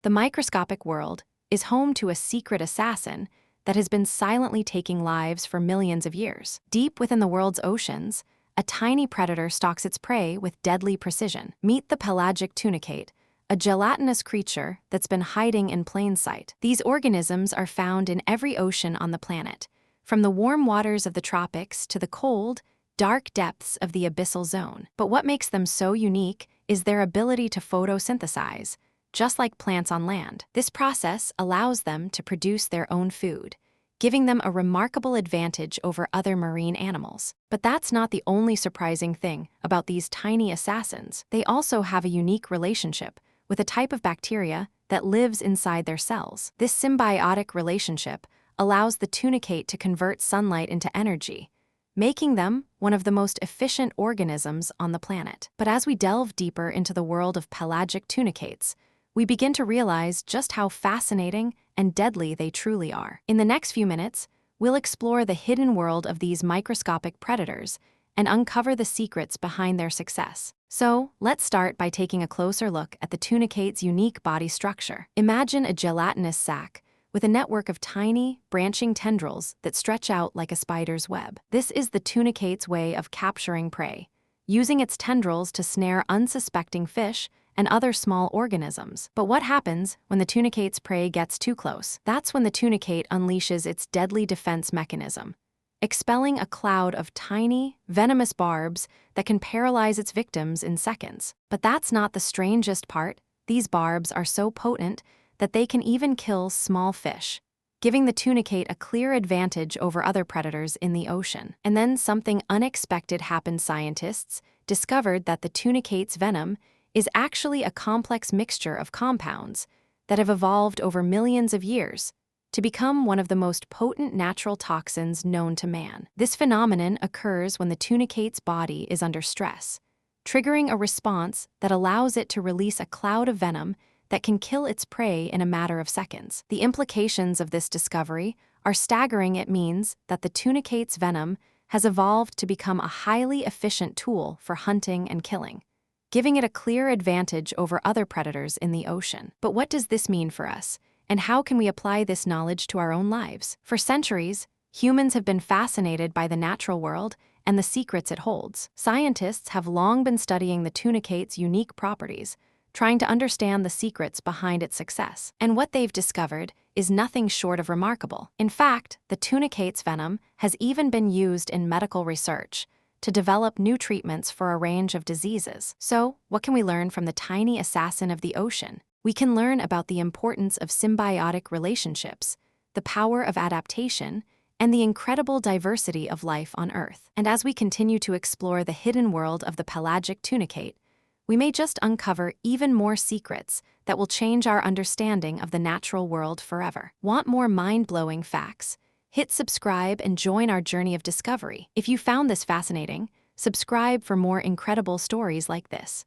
The microscopic world is home to a secret assassin that has been silently taking lives for millions of years. Deep within the world's oceans, a tiny predator stalks its prey with deadly precision. Meet the pelagic tunicate, a gelatinous creature that's been hiding in plain sight. These organisms are found in every ocean on the planet, from the warm waters of the tropics to the cold, dark depths of the abyssal zone. But what makes them so unique is their ability to photosynthesize, just like plants on land. This process allows them to produce their own food, giving them a remarkable advantage over other marine animals. But that's not the only surprising thing about these tiny assassins. They also have a unique relationship with a type of bacteria that lives inside their cells. This symbiotic relationship allows the tunicate to convert sunlight into energy, making them one of the most efficient organisms on the planet. But as we delve deeper into the world of pelagic tunicates, we begin to realize just how fascinating and deadly they truly are. In the next few minutes, we'll explore the hidden world of these microscopic predators and uncover the secrets behind their success. So, let's start by taking a closer look at the tunicate's unique body structure. Imagine a gelatinous sac with a network of tiny, branching tendrils that stretch out like a spider's web. This is the tunicate's way of capturing prey, using its tendrils to snare unsuspecting fish and other small organisms. But what happens when the tunicate's prey gets too close? That's when the tunicate unleashes its deadly defense mechanism, expelling a cloud of tiny, venomous barbs that can paralyze its victims in seconds. But that's not the strangest part. These barbs are so potent that they can even kill small fish, giving the tunicate a clear advantage over other predators in the ocean. And then something unexpected happened. Scientists discovered that the tunicate's venom is actually a complex mixture of compounds that have evolved over millions of years to become one of the most potent natural toxins known to man. This phenomenon occurs when the tunicate's body is under stress, triggering a response that allows it to release a cloud of venom that can kill its prey in a matter of seconds. The implications of this discovery are staggering. It means that the tunicate's venom has evolved to become a highly efficient tool for hunting and killing, giving it a clear advantage over other predators in the ocean. But what does this mean for us, and how can we apply this knowledge to our own lives? For centuries, humans have been fascinated by the natural world and the secrets it holds. Scientists have long been studying the tunicate's unique properties, trying to understand the secrets behind its success. And what they've discovered is nothing short of remarkable. In fact, the tunicate's venom has even been used in medical research to develop new treatments for a range of diseases. So, what can we learn from the tiny assassin of the ocean? We can learn about the importance of symbiotic relationships, the power of adaptation, and the incredible diversity of life on Earth. And as we continue to explore the hidden world of the pelagic tunicate, we may just uncover even more secrets that will change our understanding of the natural world forever. Want more mind-blowing facts? Hit subscribe and join our journey of discovery. If you found this fascinating, subscribe for more incredible stories like this.